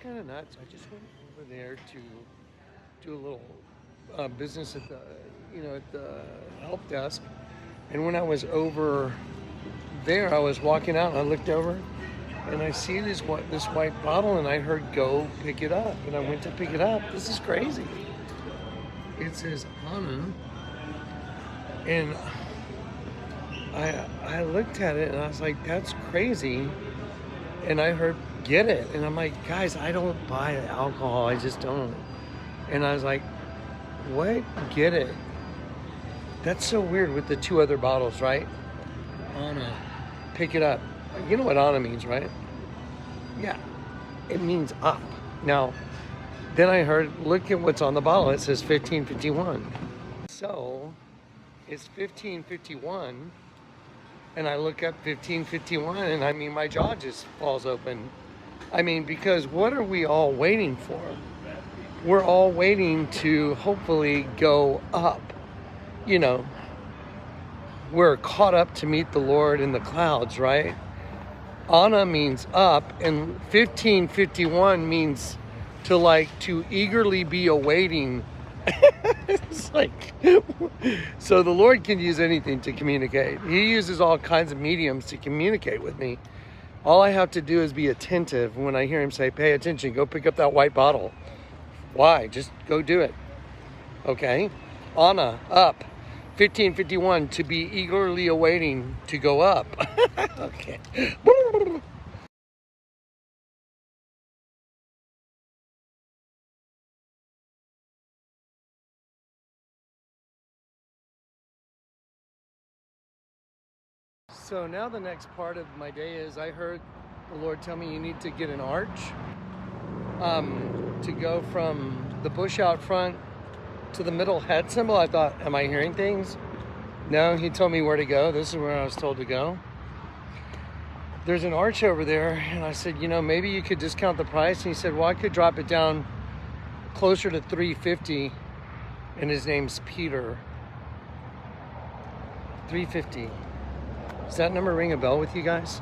kind of nuts. I just went over there to do a little business at the help desk. And when I was over there, I was walking out and I looked over and I see this white bottle and I heard go pick it up. And I went to pick it up. This is crazy. It says Anna. And I looked at it and I was like, that's crazy. And I heard, get it. And I'm like, guys, I don't buy alcohol. I just don't. And I was like, what? Get it. That's so weird with the two other bottles, right? Anna, pick it up. You know what Anna means, right? Yeah, it means up. Now, then I heard, look at what's on the bottle. It says 1551. So, it's 1551. And I look up 1551 and I mean, my jaw just falls open. I mean, because what are we all waiting for? We're all waiting to hopefully go up. You know, we're caught up to meet the Lord in the clouds, right? Anna means up, and 1551 means to eagerly be awaiting. It's like, so the Lord can use anything to communicate. He uses all kinds of mediums to communicate with me. All I have to do is be attentive when I hear him say, pay attention, go pick up that white bottle. Why? Just go do it. Okay? Anna, up. 1551, to be eagerly awaiting to go up. Okay. So now the next part of my day is I heard the Lord tell me you need to get an arch to go from the bush out front to the middle head symbol. I thought, am I hearing things? No, he told me where to go. This is where I was told to go. There's an arch over there, and I said, maybe you could discount the price. And he said, well, I could drop it down closer to $350, and his name's Peter. $350. Does that number ring a bell with you guys?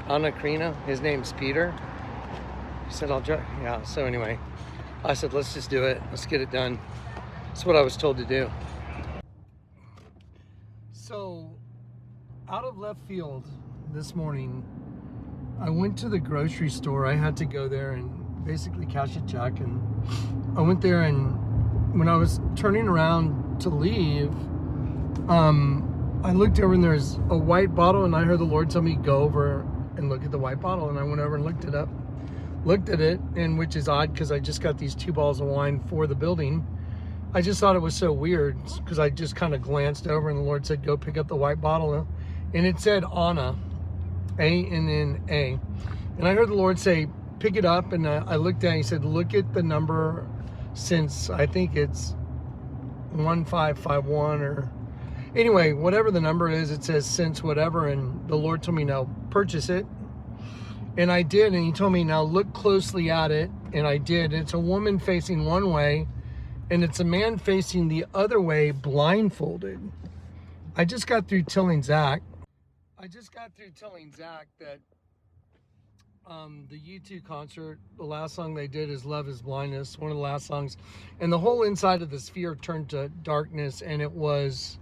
Anna Karina, his name's Peter. He said, I'll drive. Yeah, so anyway, I said, let's just do it. Let's get it done. That's what I was told to do. So, out of left field this morning, I went to the grocery store. I had to go there and basically cash a check. And I went there, and when I was turning around to leave, I looked over and there's a white bottle, and I heard the Lord tell me go over and look at the white bottle. And I went over and looked at it, and which is odd because I just got these 2 bottles of wine for the building. I just thought it was so weird because I just kind of glanced over and the Lord said, go pick up the white bottle. And it said Anna, A-N-N-A. And I heard the Lord say, pick it up. And I looked at it, he said, look at the number since I think it's 1551 or anyway, whatever the number is, it says since whatever. And the Lord told me, now purchase it. And I did. And he told me, now look closely at it. And I did. It's a woman facing one way, and it's a man facing the other way, blindfolded. I just got through telling Zach that the U2 concert, the last song they did is Love is Blindness, one of the last songs. And the whole inside of the sphere turned to darkness, and it was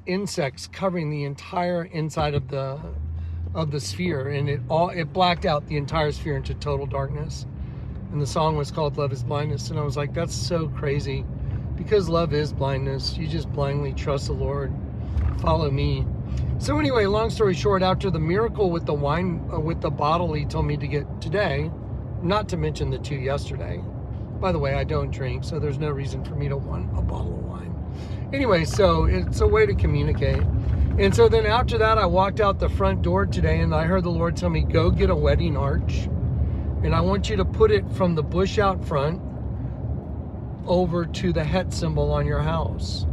insects covering the entire inside of the sphere, and it blacked out the entire sphere into total darkness. And the song was called Love is Blindness. And I was like, that's so crazy, because love is blindness. You just blindly trust the Lord. Follow me. So anyway, long story short, after the miracle with the wine, with the bottle he told me to get today, not to mention the 2 yesterday. By the way, I don't drink, so there's no reason for me to want a bottle of wine. Anyway, so it's a way to communicate. And so then after that, I walked out the front door today, and I heard the Lord tell me, go get a wedding arch. And I want you to put it from the bush out front over to the het symbol on your house.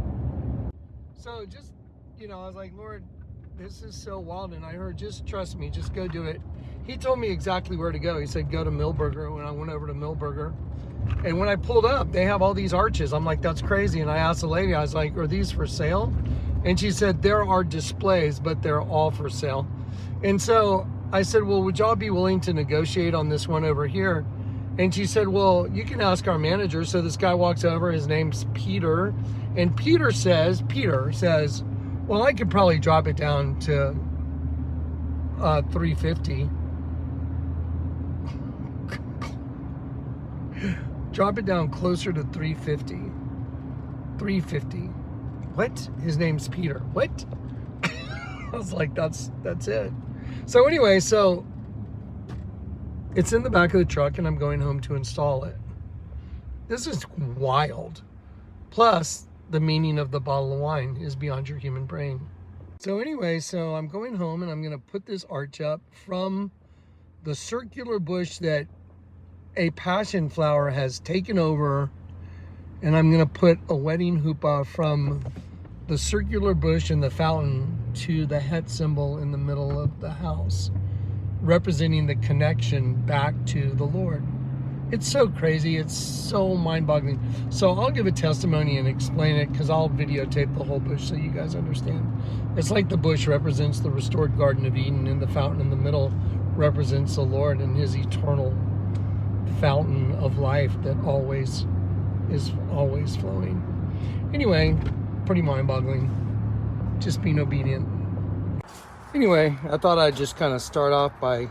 So just, I was like, Lord, this is so wild. And I heard, just trust me, just go do it. He told me exactly where to go. He said, go to Millburger. When I went over to Millburger, and when I pulled up, they have all these arches. I'm like, that's crazy. And I asked the lady, I was like, are these for sale? And she said, there are displays, but they're all for sale. And so I said, well, would y'all be willing to negotiate on this one over here? And she said, well, you can ask our manager. So this guy walks over, his name's Peter. And Peter says, well, I could probably drop it down to $350. Drop it down closer to $350. $350. What? His name's Peter. What? I was like, that's it. So anyway, so it's in the back of the truck and I'm going home to install it. This is wild. Plus, the meaning of the bottle of wine is beyond your human brain. So anyway, so I'm going home and I'm going to put this arch up from the circular bush that a passion flower has taken over. And I'm going to put a wedding hoopah from the circular bush in the fountain to the het symbol in the middle of the house, representing the connection back to the Lord. It's so crazy. It's so mind-boggling. So I'll give a testimony and explain it, because I'll videotape the whole bush so you guys understand. It's like the bush represents the restored Garden of Eden, and the fountain in the middle represents the Lord and his eternal fountain of life that is always flowing. Anyway, pretty mind-boggling. Just being obedient. Anyway, I thought I'd just kind of start off by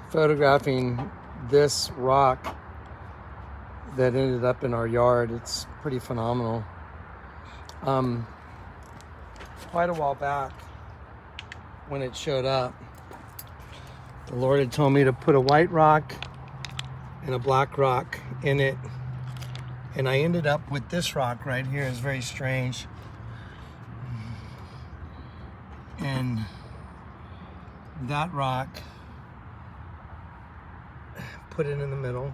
photographing this rock that ended up in our yard. It's pretty phenomenal. Quite a while back, when it showed up, the Lord had told me to put a white rock and a black rock in it. And I ended up with this rock right here. It's very strange. And that rock, put it in the middle.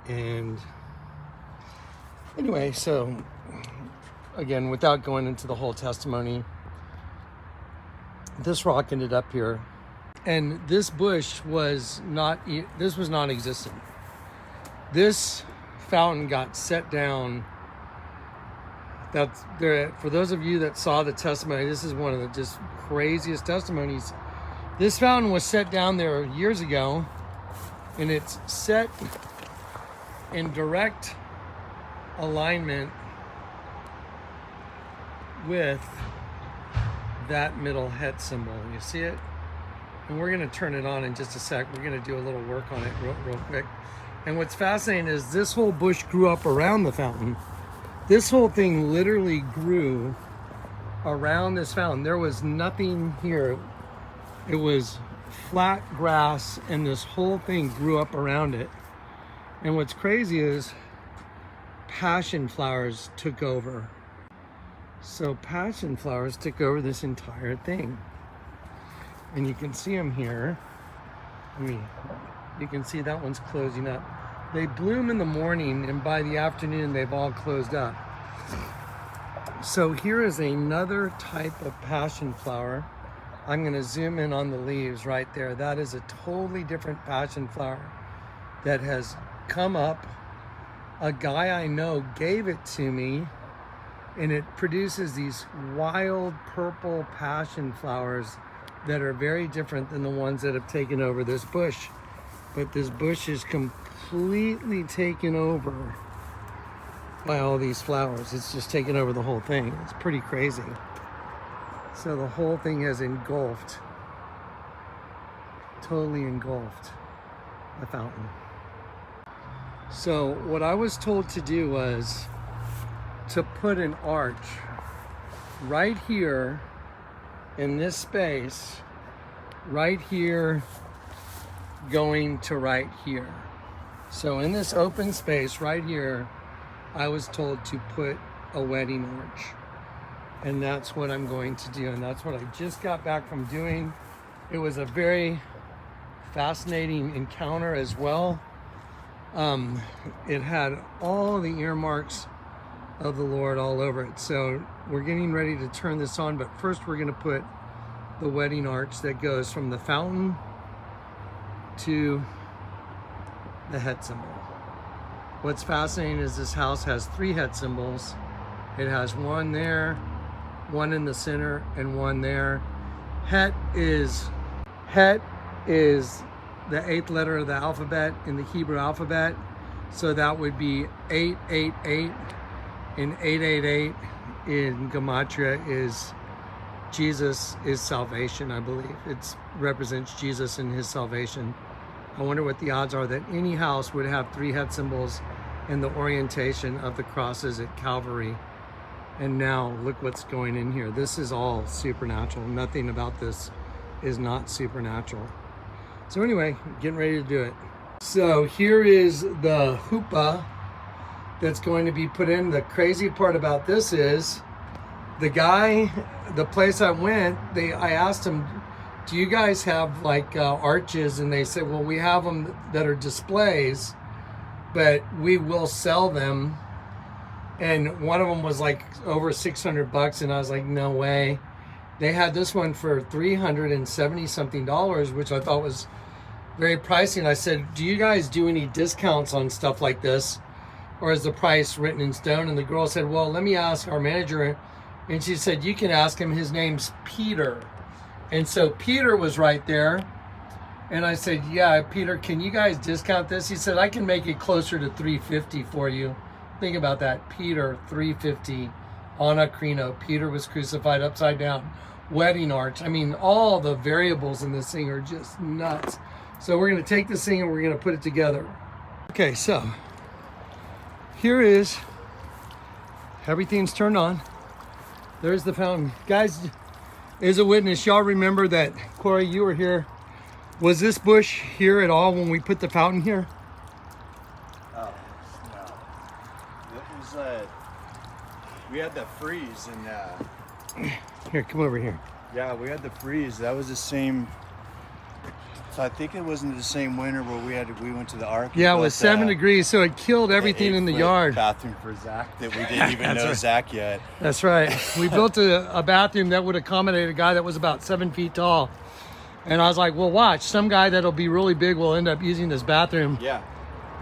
And anyway, so again, without going into the whole testimony, this rock ended up here. And this bush was non-existent. This fountain got set down. That's there. For those of you that saw the testimony, this is one of the just craziest testimonies. This fountain was set down there years ago, and it's set in direct alignment with that middle het symbol. You see it? And we're going to turn it on in just a sec. We're going to do a little work on it real quick. And what's fascinating is this whole bush grew up around the fountain. This whole thing literally grew around this fountain. There was nothing here. It was flat grass, and this whole thing grew up around it. And what's crazy is passion flowers took over. So passion flowers took over this entire thing. And you can see them here. I mean, you can see that one's closing up. They bloom in the morning, and by the afternoon, they've all closed up. So here is another type of passion flower. I'm going to zoom in on the leaves right there. That is a totally different passion flower that has come up. A guy I know gave it to me, and it produces these wild purple passion flowers that are very different than the ones that have taken over this bush. But this bush is completely taken over by all these flowers. It's just taken over the whole thing. It's pretty crazy. So the whole thing has engulfed, totally engulfed the fountain. So what I was told to do was to put an arch right here in this space, right here, going to right here. So in this open space right here, I was told to put a wedding arch. And that's what I'm going to do. And that's what I just got back from doing. It was a very fascinating encounter as well. It had all the earmarks of the Lord all over it. So we're getting ready to turn this on, but first we're going to put the wedding arch that goes from the fountain to the het symbol. What's fascinating is this house has 3 het symbols. It has one there, one in the center, and one there. Het is Het is the 8th letter of the alphabet in the Hebrew alphabet. So that would be 888, and 888 in Gematria is Jesus is salvation, I believe. It represents Jesus and his salvation. I wonder what the odds are that any house would have 3 Het symbols and the orientation of the crosses at Calvary. And now look what's going in here. This is all supernatural. Nothing about this is not supernatural. So anyway, getting ready to do it. So here is the hoopah that's going to be put in. The crazy part about this is the guy, the place I went, I asked him, do you guys have like arches? And they said, well, we have them that are displays, but we will sell them. And one of them was like over $600, and I was like, no way. They had this one for $370 something, which I thought was very pricey. And I said, do you guys do any discounts on stuff like this, or is the price written in stone? And the girl said, well, let me ask our manager. And she said, you can ask him. His name's Peter. And so Peter was right there. And I said, yeah, Peter, can you guys discount this? He said, I can make it closer to $350 for you. Think about that. Peter, $350 on a Crino. Peter was crucified upside down. Wedding arch. I mean, all the variables in this thing are just nuts. So we're going to take this thing and we're going to put it together. Okay, so here is, everything's turned on. There's the fountain. Guys, as a witness, y'all remember that, Corey, you were here. Was this bush here at all when we put the fountain here? Oh, no. It was, we had that freeze and, here, come over here. yeah, we had the freeze. That was the same. So I think it wasn't the same winter where we went to the Ark. Yeah, it was 7 degrees, so it killed everything in the yard. Bathroom for Zach that we didn't even know right. Zach yet. That's right. We built a bathroom that would accommodate a guy that was about 7 feet tall. And I was like, well, watch, some guy that'll be really big will end up using this bathroom. Yeah.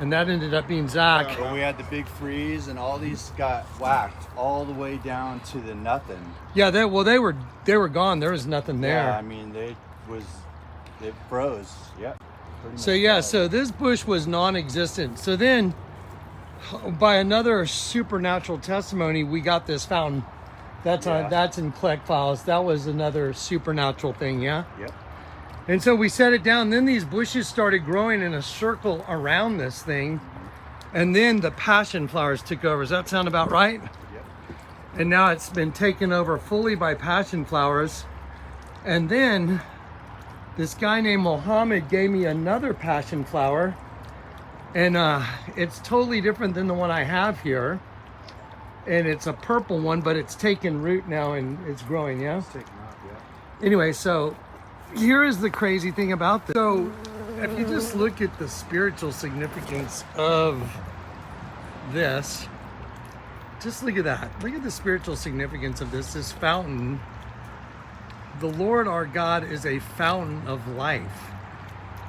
And that ended up being Zach. But we had the big freeze and all these got whacked all the way down to the nothing. Yeah, they were gone. There was nothing there. Yeah, I mean, they froze. Yep. So yeah, so this bush was non-existent. So then, by another supernatural testimony, we got this fountain. That's in Collect Files. That was another supernatural thing, yeah? Yep. And so we set it down. Then these bushes started growing in a circle around this thing. And then the passion flowers took over. Does that sound about right? Yep. And now it's been taken over fully by passion flowers. And then this guy named Mohammed gave me another passion flower. And it's totally different than the one I have here. And it's a purple one, but it's taken root now and it's growing, yeah? It's taken off, yeah. Anyway, so here is the crazy thing about this. So if you just look at the spiritual significance of this, just look at that. Look at the spiritual significance of this fountain. The Lord our God is a fountain of life.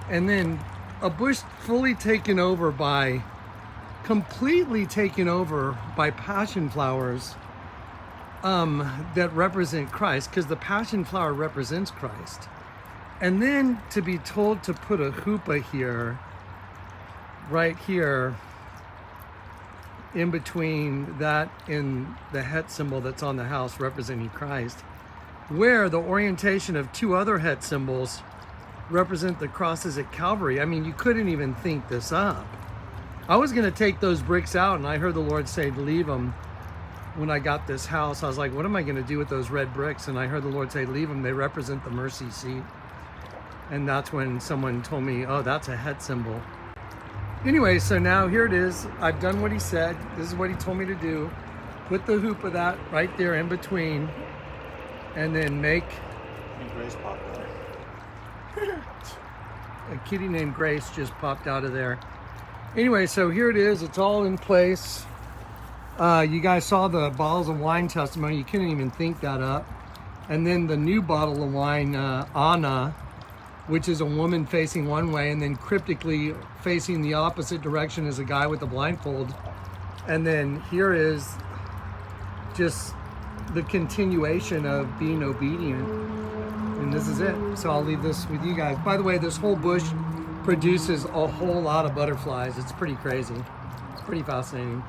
And then a bush fully taken over by, completely taken over by passion flowers that represent Christ, because the passion flower represents Christ. And then to be told to put a hoopah here, right here, in between that and the Het symbol that's on the house representing Christ, where the orientation of 2 other Het symbols represent the crosses at Calvary. I mean, you couldn't even think this up. I was going to take those bricks out, and I heard the Lord say, leave them. When I got this house, I was like, what am I going to do with those red bricks? And I heard the Lord say, leave them. They represent the mercy seat. And that's when someone told me, oh, that's a Het symbol. Anyway, so now here it is. I've done what he said. This is what he told me to do. Put the hoop of that right there in between. And then make And Grace popped out. a kitty named Grace just popped out of there. Anyway, so here it is. It's all in place. You guys saw the bottles of wine testimony. You couldn't even think that up. And then the new bottle of wine, Anna, which is a woman facing one way, and then cryptically facing the opposite direction is a guy with a blindfold. And then here is just the continuation of being obedient. And this is it. So I'll leave this with you guys. By the way, this whole bush produces a whole lot of butterflies. It's pretty crazy. It's pretty fascinating.